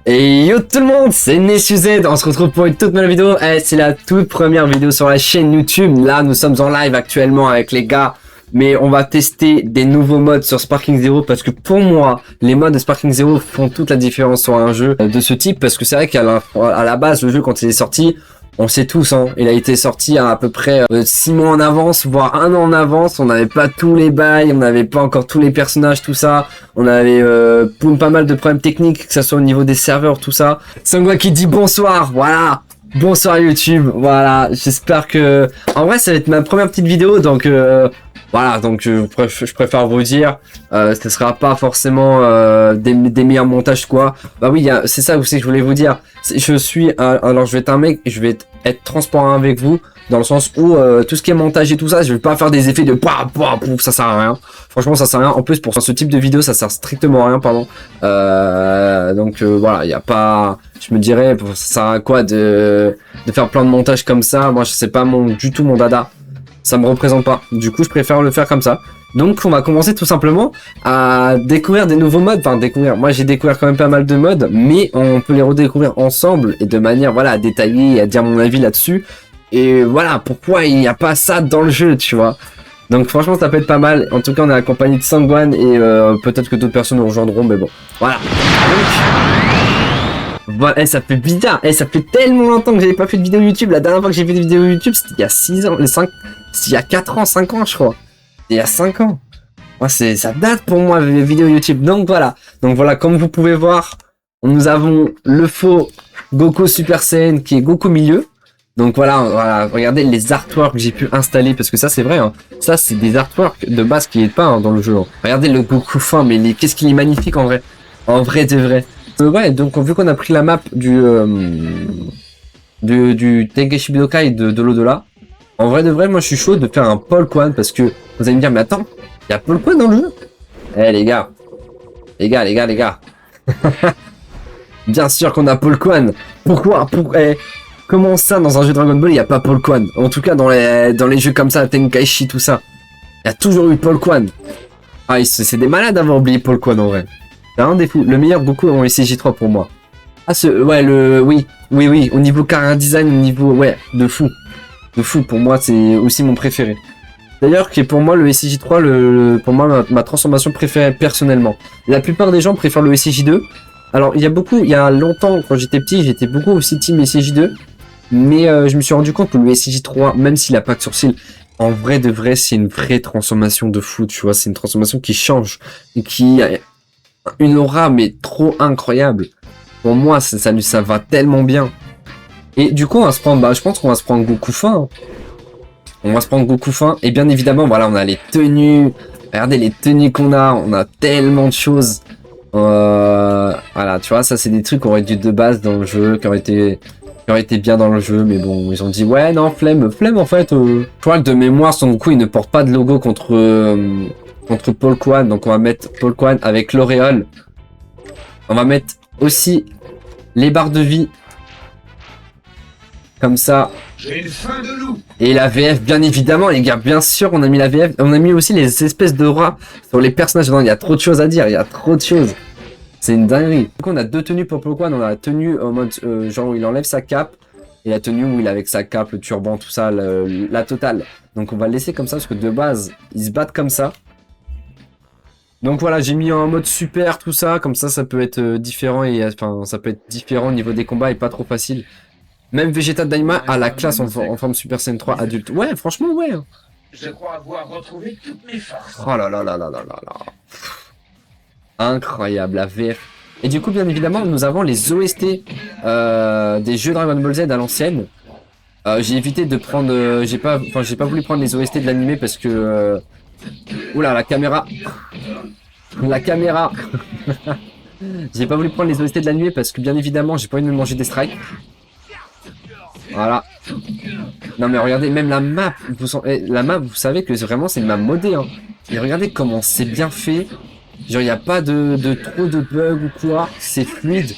Et yo tout le monde, c'est NessuZ, on se retrouve pour une toute nouvelle vidéo. C'est la toute première vidéo sur la chaîne YouTube. Là, nous sommes en live actuellement avec les gars. Mais on va tester des nouveaux modes sur Sparking Zero parce que pour moi, les modes de Sparking Zero font toute la différence sur un jeu de ce type. Parce que c'est vrai qu'à la base, le jeu quand il est sorti, on sait tous, hein, il a été sorti à peu près 6 mois en avance, voire 1 an en avance. On n'avait pas tous les bails, on n'avait pas encore tous les personnages, tout ça. On avait pas mal de problèmes techniques, que ce soit au niveau des serveurs, tout ça. Sangwa qui dit bonsoir, voilà. Bonsoir YouTube, voilà. J'espère que... En vrai, ça va être ma première petite vidéo, donc... Voilà, donc je préfère vous dire, ce sera pas forcément des meilleurs montages quoi. Bah oui, c'est ça aussi que je voulais vous dire. Je suis, alors je vais être un mec, je vais être transparent avec vous, dans le sens où tout ce qui est montage et tout ça, je vais pas faire des effets de pouf, ça sert à rien. Franchement, ça sert à rien. En plus, pour ce type de vidéo, ça sert strictement à rien, pardon. Donc voilà, il y a pas, je me dirais, ça sert à quoi de faire plein de montages comme ça. Moi, je sais pas du tout mon dada. Ça me représente pas. Du coup, je préfère le faire comme ça. Donc, on va commencer tout simplement à découvrir des nouveaux modes. Enfin, découvrir. Moi, j'ai découvert quand même pas mal de modes, mais on peut les redécouvrir ensemble et de manière, voilà, à détailler et à dire mon avis là-dessus. Et voilà, pourquoi il n'y a pas ça dans le jeu, tu vois. Donc, franchement, ça peut être pas mal. En tout cas, on est accompagné de Sangwan et peut-être que d'autres personnes nous rejoindront, mais bon. Voilà. Donc, voilà, ça fait bizarre. Ça fait tellement longtemps que j'avais pas fait de vidéo YouTube. La dernière fois que j'ai fait des vidéos YouTube, c'était il y a 6 ans, il y a 4 ans, 5 ans, je crois. Il y a 5 ans. Moi, ça date pour moi, les vidéos YouTube. Donc voilà. Comme vous pouvez voir, nous avons le faux Goku Super Saiyan qui est Goku milieu. Donc voilà, regardez les artworks que j'ai pu installer, parce que ça, c'est vrai, hein. Ça, c'est des artworks de base qui est pas hein, dans le jeu. Hein. Regardez le Goku fin, mais qu'est-ce qu'il est magnifique en vrai. En vrai de vrai. Ouais, donc vu qu'on a pris la map du Tenkaichi Budokai de l'au-delà, en vrai de vrai, moi je suis chaud de faire un Paul Kwan parce que vous allez me dire, mais attends, il y a Paul Kwan dans le jeu? Eh les gars. Bien sûr qu'on a Paul Kwan. Pourquoi comment ça dans un jeu Dragon Ball il n'y a pas Paul Kwan? En tout cas dans les jeux comme ça, Tenkaichi, tout ça. Il y a toujours eu Paul Kwan. Ah, c'est des malades d'avoir oublié Paul Kwan en vrai. C'est un des fous. Le meilleur Goku en SCJ3 pour moi. Ah oui, au niveau chara design, au niveau, ouais, de fou. Pour moi, c'est aussi mon préféré. D'ailleurs, qui est pour moi le SCJ3, pour moi, ma transformation préférée personnellement. La plupart des gens préfèrent le SCJ2. Alors, il y a longtemps, quand j'étais petit, j'étais beaucoup aussi team SCJ2. Mais je me suis rendu compte que le SCJ3, même s'il a pas de sourcils, en vrai de vrai, c'est une vraie transformation de fou, tu vois. C'est une transformation qui change et qui a une aura, mais trop incroyable. Pour moi, ça va tellement bien. Et du coup, on va se prendre, je pense qu'on va se prendre Goku fin. Hein. On va se prendre Goku fin. Et bien évidemment, voilà, on a les tenues. Regardez les tenues qu'on a. On a tellement de choses. Voilà, tu vois, ça c'est des trucs qui auraient dû de base dans le jeu, qui auraient été bien dans le jeu. Mais bon, ils ont dit, ouais, non, flemme en fait. Je crois que de mémoire, Son Goku, il ne porte pas de logo contre Paul Kwan. Donc on va mettre Paul Kwan avec l'auréole. On va mettre aussi les barres de vie. Comme ça. J'ai une faim de loup. Et la VF, bien évidemment, les gars, bien sûr, on a mis la VF. On a mis aussi les espèces de rats sur les personnages. Non, il y a trop de choses à dire, il y a trop de choses. C'est une dinguerie. Donc on a deux tenues pour Paul Kwan. On a la tenue en mode genre où il enlève sa cape. Et la tenue où il est avec sa cape, le turban, tout ça, la totale. Donc on va le laisser comme ça parce que de base, ils se battent comme ça. Donc voilà, j'ai mis en mode super, tout ça. Comme ça peut être différent. Et enfin, ça peut être différent au niveau des combats et pas trop facile. Même Vegeta Daima a la classe en forme Super Saiyan 3 adulte. Ouais, franchement, ouais. Je crois avoir retrouvé toutes mes forces. Oh là là là là là là là. Incroyable, la VF. Et du coup, bien évidemment, nous avons les OST des jeux Dragon Ball Z à l'ancienne. J'ai évité de prendre... j'ai pas voulu prendre les OST de l'animé parce que... Oula, la caméra. La caméra. J'ai pas voulu prendre les OST de l'animé parce que, bien évidemment, j'ai pas envie de me manger des strikes. Voilà. Non mais regardez, même la map, vous savez que vraiment c'est une map modée. Hein. Et regardez comment c'est bien fait. Genre il n'y a pas de trop de bugs ou quoi. C'est fluide.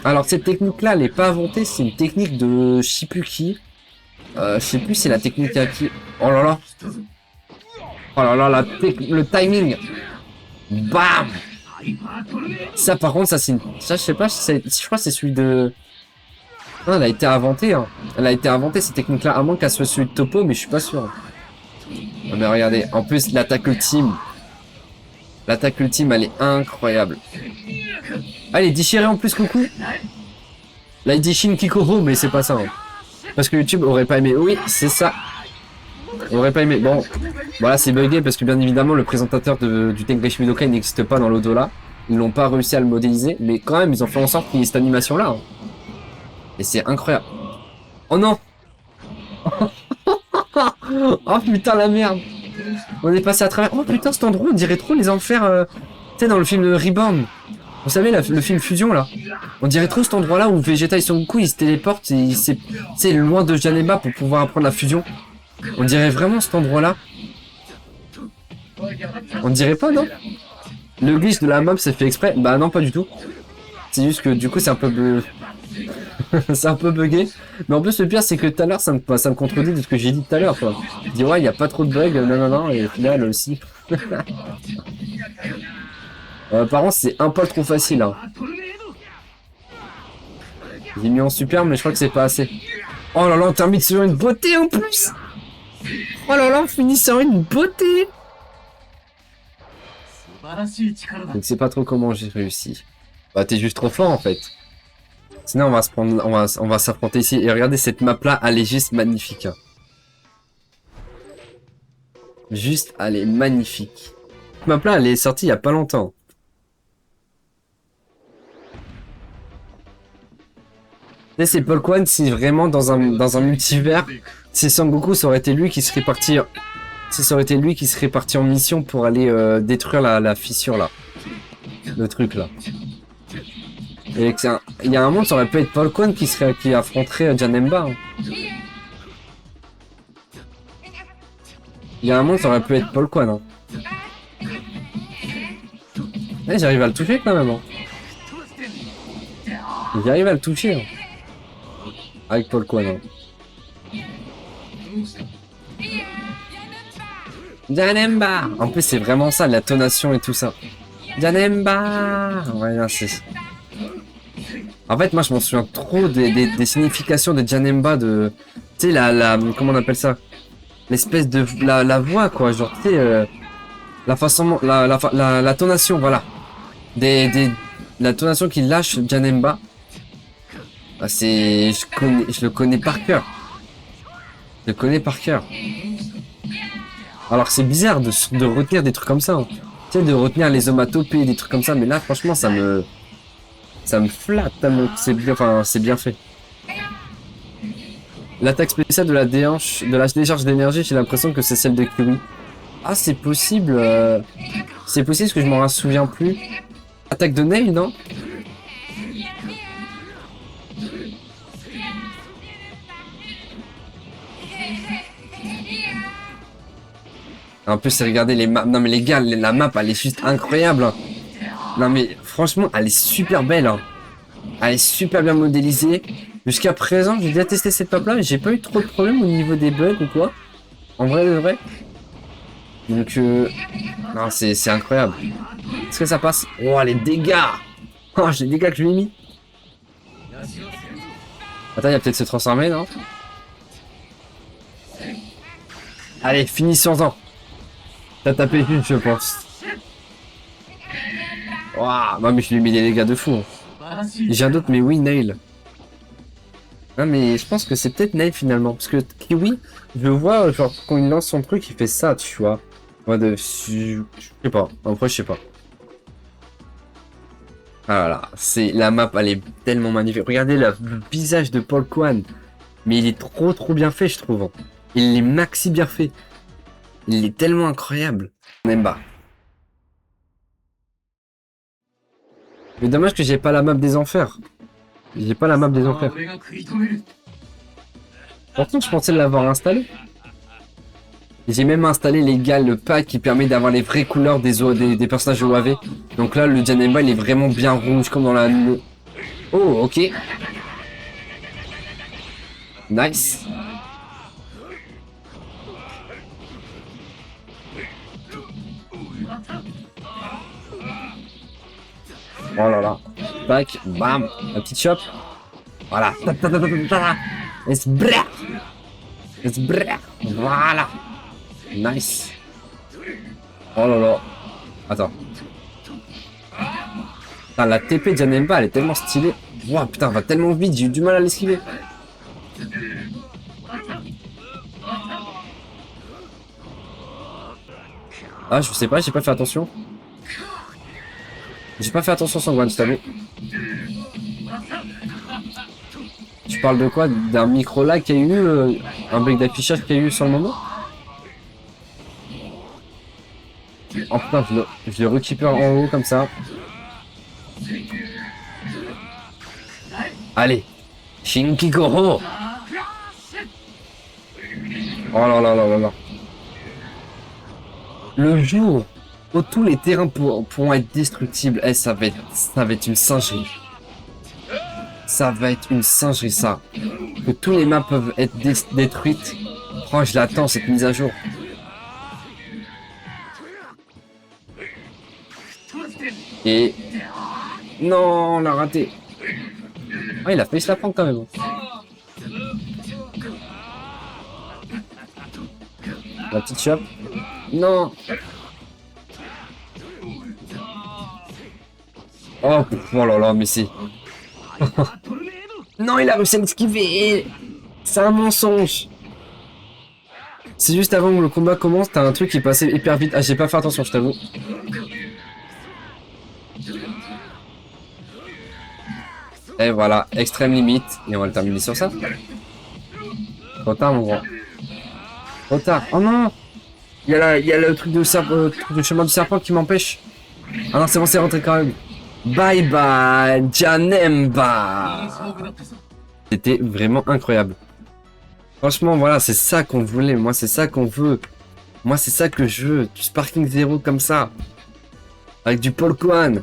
Alors cette technique là, elle est pas inventée. C'est une technique de je sais plus qui. Je sais plus c'est la technique à qui. Oh là là. Oh là là, le timing. Bam. Ça, par contre, ça, c'est une... Ça, je sais pas, je crois que c'est celui de... Non, elle a été inventée, hein. Elle a été inventée, cette technique-là, à moins qu'elle soit celui de Topo, mais je suis pas sûr. Ah, mais regardez, en plus, l'attaque ultime. L'attaque ultime, elle est incroyable. Ah, elle est déchirée en plus, coucou. Là, il dit Shin Kikoho, mais c'est pas ça. Hein. Parce que YouTube aurait pas aimé. Oui, c'est ça. Aurait pas aimé. Bon, voilà, c'est bugué parce que bien évidemment, le présentateur du Tenkai Budokai n'existe pas dans l'au-delà. Ils n'ont pas réussi à le modéliser, mais quand même, ils ont fait en sorte qu'il y ait cette animation-là. Hein. Et c'est incroyable. Oh non. Oh putain, la merde. On est passé à travers. Oh putain, cet endroit, on dirait trop les enfers. Tu sais, dans le film de Reborn. Vous savez, le film Fusion, là. On dirait trop cet endroit-là où Vegeta et Son Goku, ils se téléportent et c'est loin de Janemba pour pouvoir apprendre la fusion. On dirait vraiment cet endroit-là. On dirait pas, non? Le glitch de la map, c'est fait exprès? Bah non, pas du tout. C'est juste que du coup, c'est un peu... c'est un peu bugué. Mais en plus, le pire, c'est que tout à l'heure, ça me contredit de ce que j'ai dit tout à l'heure, quoi. Je dis, ouais, il n'y a pas trop de bugs, non, et au final, aussi. Par contre, c'est un poil trop facile, hein. J'ai mis en super, mais je crois que c'est pas assez. Oh là là, on termine sur une beauté en plus. Oh là là, on finit sur une beauté. Je ne sais pas trop comment j'ai réussi. Bah, t'es juste trop fort, en fait. Sinon, on va se prendre, on va s'affronter ici. Et regardez, cette map-là, elle est juste magnifique. Juste, elle est magnifique. Cette map-là, elle est sortie il y a pas longtemps. C'est Paul Kwan, si vraiment dans un multivers, si Sangoku, ça aurait été lui qui serait parti... Si ça aurait été lui qui serait parti en mission pour aller détruire la fissure là. Le truc là. Et il y a un monde, ça aurait pu être Paul Kwan qui affronterait Janemba. Hein. Il y a un monde, ça aurait pu être Paul Kwan. Hein. Et j'arrive à le toucher quand même. Hein. J'arrive à le toucher. Hein. Avec Paul Kwan. Hein. Janemba. En plus, c'est vraiment ça, la tonation et tout ça. Janemba. Ouais, non, c'est... En fait, moi, je m'en souviens trop des significations de Janemba, de... Tu sais, comment on appelle ça? L'espèce de... La voix, quoi, genre, tu sais... la façon... La tonation, voilà. La tonation qu'il lâche, Janemba. Ah, c'est... Je le connais par cœur. Je le connais par cœur. Alors, c'est bizarre de retenir des trucs comme ça. Hein. Tu sais, de retenir les onomatopées, des trucs comme ça. Mais là, franchement, ça me flatte. C'est bien, enfin, c'est bien fait. L'attaque spéciale de la décharge d'énergie, j'ai l'impression que c'est celle de Kiwi. Ah, c'est possible. C'est possible parce que je m'en souviens plus. Attaque de Nail, non? En plus, regardez les maps. Non, mais les gars, la map, elle est juste incroyable. Hein. Non, mais franchement, elle est super belle. Hein. Elle est super bien modélisée. Jusqu'à présent, j'ai déjà testé cette map-là, mais j'ai pas eu trop de problèmes au niveau des bugs ou quoi. En vrai, de vrai. Donc, non, c'est incroyable. Est-ce que ça passe? Oh, les dégâts! Oh, j'ai les dégâts que je lui ai mis. Attends, il va peut-être se transformer, non? Allez, finissons-en. T'as tapé une, je pense. Waouh, non mais je lui ai mis des dégâts de fou. Hein. J'ai un doute, mais oui, Nail. Non mais je pense que c'est peut-être Nail finalement. Parce que Kiwi, je le vois, genre quand il lance son truc, il fait ça, tu vois. Je sais pas, après je sais pas. Ah voilà, c'est la map, elle est tellement magnifique. Regardez le visage de Paul Kwan. Mais il est trop bien fait, je trouve. Il est maxi bien fait. Il est tellement incroyable. Nemba. Mais dommage que j'ai pas la map des enfers. J'ai pas la map des enfers. Pourtant, je pensais l'avoir installé. J'ai même installé les gars, le pack qui permet d'avoir les vraies couleurs des personnages OAV. Donc là, le Janemba, il est vraiment bien rouge, comme dans la... Oh, ok. Nice. Oh là là. Tac, bam, la petite chope. Voilà. Esbra. Esbra. Voilà. Nice. Oh là là. Attends. Putain, la TP de Janemba, elle est tellement stylée. Wow, putain, elle va tellement vite, j'ai eu du mal à l'esquiver. Ah, je sais pas, j'ai pas fait attention. J'ai pas fait attention Sangwan, je t'avoue. Tu parles de quoi? D'un micro lag qu'il y a eu, un bug d'affichage qu'il y a eu sur le moment? Oh putain, je le récupère en haut comme ça. Allez, Shinkigoro. Oh là là là là là. Le jour où tous les terrains pourront être destructibles, eh, ça va être une singerie. Ça va être une singerie, ça. Que tous les maps peuvent être détruites. Oh, je l'attends, cette mise à jour. Et... Non, on l'a raté. Ah, il a failli se la prendre quand même. La petite chope. Non. Oh, oh là là, mais c'est... Non, il a réussi à m'esquiver. C'est un mensonge. C'est juste avant que le combat commence, t'as un truc qui est passé hyper vite. Ah, j'ai pas fait attention, je t'avoue. Et voilà, extrême limite. Et on va le terminer sur ça. Trop tard, mon grand. Trop tard. Oh non. Il y a le truc de chemin du serpent qui m'empêche. Ah non, c'est bon, c'est rentré quand même. Bye bye, Janemba. C'était vraiment incroyable. Franchement, voilà, c'est ça qu'on voulait. Moi, c'est ça qu'on veut. Moi, c'est ça que je veux. Du Sparking Zero comme ça. Avec du Polkwan.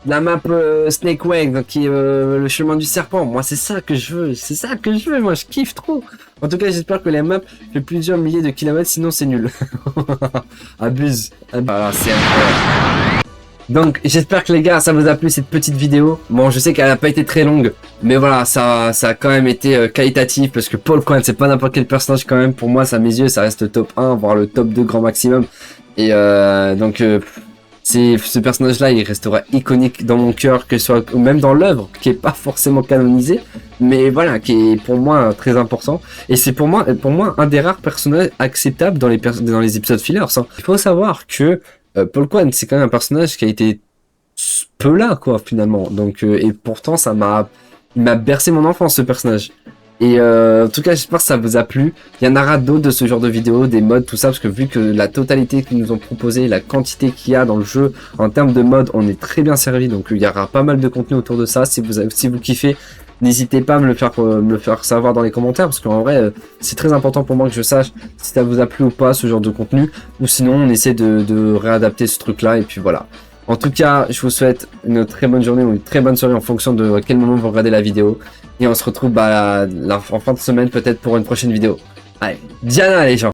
La map Snake Way, donc qui est le chemin du serpent. Moi, c'est ça que je veux. C'est ça que je veux. Moi, je kiffe trop. En tout cas, j'espère que la map fait plusieurs milliers de kilomètres. Sinon, c'est nul. Abuse. Voilà, c'est incroyable. Donc, j'espère que les gars, ça vous a plu cette petite vidéo. Bon, je sais qu'elle n'a pas été très longue, mais voilà, ça a quand même été qualitatif parce que Polkwan, c'est pas n'importe quel personnage quand même. Pour moi, ça, à mes yeux, ça reste top 1, voire le top 2 grand maximum. Et donc, ce personnage-là, il restera iconique dans mon cœur, que ce soit même dans l'œuvre, qui est pas forcément canonisé, mais voilà, qui est pour moi très important. Et c'est pour moi un des rares personnages acceptables dans les épisodes fillers. Hein. Il faut savoir que Polkwan, c'est quand même un personnage qui a été peu là, quoi, finalement. Donc, et pourtant, il m'a bercé mon enfance, ce personnage. Et en tout cas, j'espère que ça vous a plu. Il y en aura d'autres de ce genre de vidéos, des mods, tout ça, parce que vu que la totalité qu'ils nous ont proposé, la quantité qu'il y a dans le jeu, en termes de mods, on est très bien servi. Donc, il y aura pas mal de contenu autour de ça. Si vous kiffez, n'hésitez pas à me le faire savoir dans les commentaires, parce qu'en vrai, c'est très important pour moi que je sache si ça vous a plu ou pas, ce genre de contenu. Ou sinon, on essaie de réadapter ce truc-là, et puis voilà. En tout cas, je vous souhaite une très bonne journée ou une très bonne soirée en fonction de quel moment vous regardez la vidéo. Et on se retrouve en fin de semaine peut-être pour une prochaine vidéo. Allez, Diana les gens!